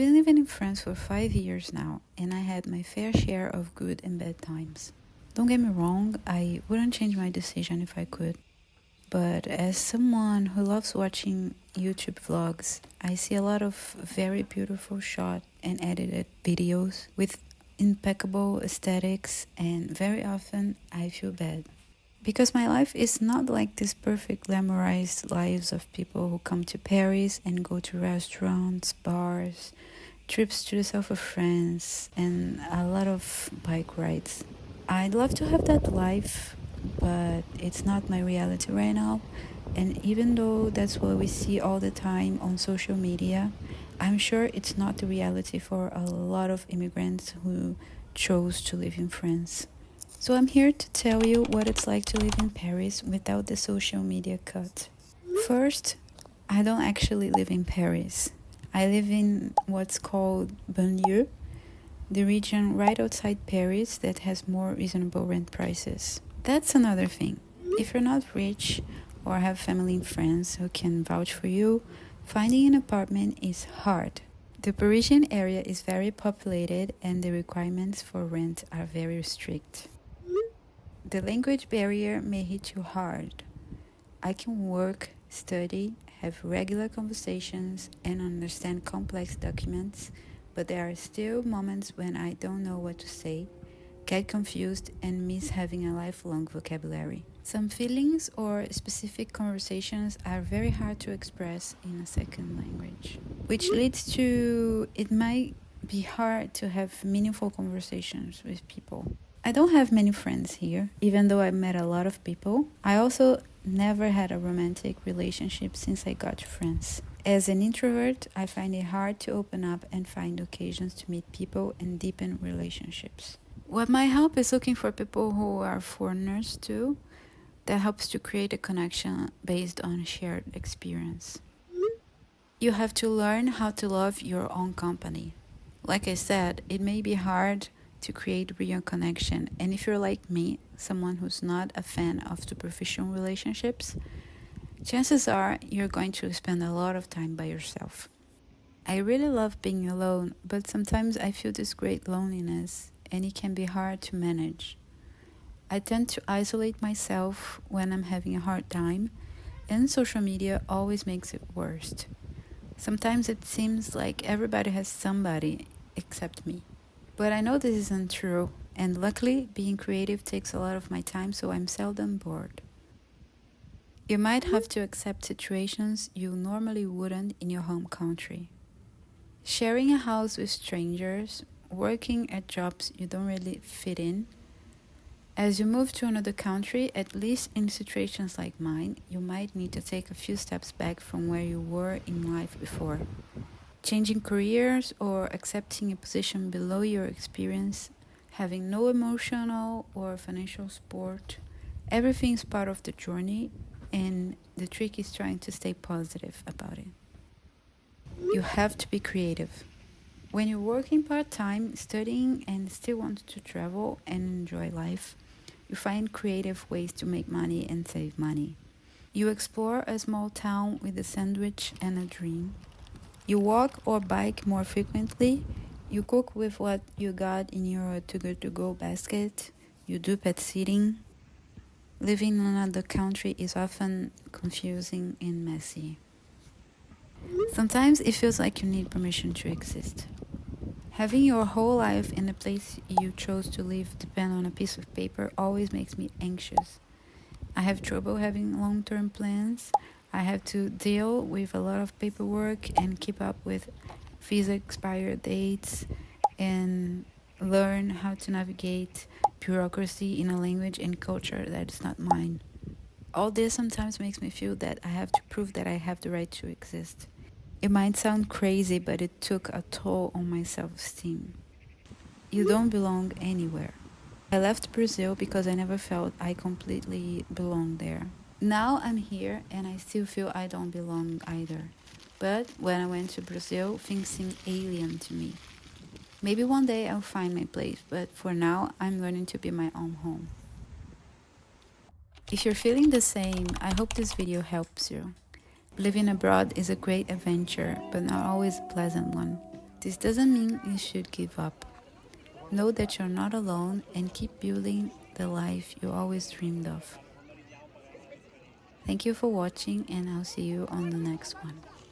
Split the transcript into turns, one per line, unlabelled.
been living in France for 5 years now, and I had my fair share of good and bad times. Don't get me wrong, I wouldn't change my decision if I could. But as someone who loves watching YouTube vlogs, I see a lot of very beautiful shot and edited videos with impeccable aesthetics, and very often I feel bad. Because my life is not like this perfect glamorized lives of people who come to Paris and go to restaurants, bars, trips to the south of France, and a lot of bike rides. I'd love to have that life, but it's not my reality right now. And even though that's what we see all the time on social media, I'm sure it's not the reality for a lot of immigrants who chose to live in France. So I'm here to tell you what it's like to live in Paris without the social media cut. First, I don't actually live in Paris. I live in what's called banlieue, the region right outside Paris that has more reasonable rent prices. That's another thing. If you're not rich or have family and friends who can vouch for you, finding an apartment is hard. The Parisian area is very populated and the requirements for rent are very strict. The language barrier may hit you hard. I can work, study, have regular conversations, and understand complex documents, but there are still moments when I don't know what to say, get confused, and miss having a lifelong vocabulary. Some feelings or specific conversations are very hard to express in a second language, which leads to it might be hard to have meaningful conversations with people. I don't have many friends here, even though I met a lot of people. I also never had a romantic relationship since I got to France. As an introvert, I find it hard to open up and find occasions to meet people and deepen relationships. What might help is looking for people who are foreigners too. That helps to create a connection based on shared experience. You have to learn how to love your own company. Like I said, it may be hard to create real connection, and if you're like me, someone who's not a fan of superficial relationships, chances are you're going to spend a lot of time by yourself. I really love being alone, but sometimes I feel this great loneliness and it can be hard to manage. I tend to isolate myself when I'm having a hard time, and social media always makes it worse. Sometimes it seems like everybody has somebody except me. But I know this isn't true, and luckily, being creative takes a lot of my time, so I'm seldom bored. You might have to accept situations you normally wouldn't in your home country. Sharing a house with strangers, working at jobs you don't really fit in. As you move to another country, at least in situations like mine, you might need to take a few steps back from where you were in life before. Changing careers or accepting a position below your experience, having no emotional or financial support, everything is part of the journey, and the trick is trying to stay positive about it. You have to be creative. When you're working part-time, studying, and still want to travel and enjoy life, you find creative ways to make money and save money. You explore a small town with a sandwich and a dream. You walk or bike more frequently. You cook with what you got in your to-go basket. You do pet sitting. Living in another country is often confusing and messy. Sometimes it feels like you need permission to exist. Having your whole life in the place you chose to live depend on a piece of paper always makes me anxious. I have trouble having long-term plans. I have to deal with a lot of paperwork and keep up with visa expire dates and learn how to navigate bureaucracy in a language and culture that is not mine. All this sometimes makes me feel that I have to prove that I have the right to exist. It might sound crazy, but it took a toll on my self-esteem. You don't belong anywhere. I left Brazil because I never felt I completely belonged there. Now I'm here and I still feel I don't belong either. But when I went to Brazil, things seemed alien to me. Maybe one day I'll find my place, but for now, I'm learning to be my own home. If you're feeling the same, I hope this video helps you. Living abroad is a great adventure, but not always a pleasant one. This doesn't mean you should give up. Know that you're not alone and keep building the life you always dreamed of. Thank you for watching, and I'll see you on the next one.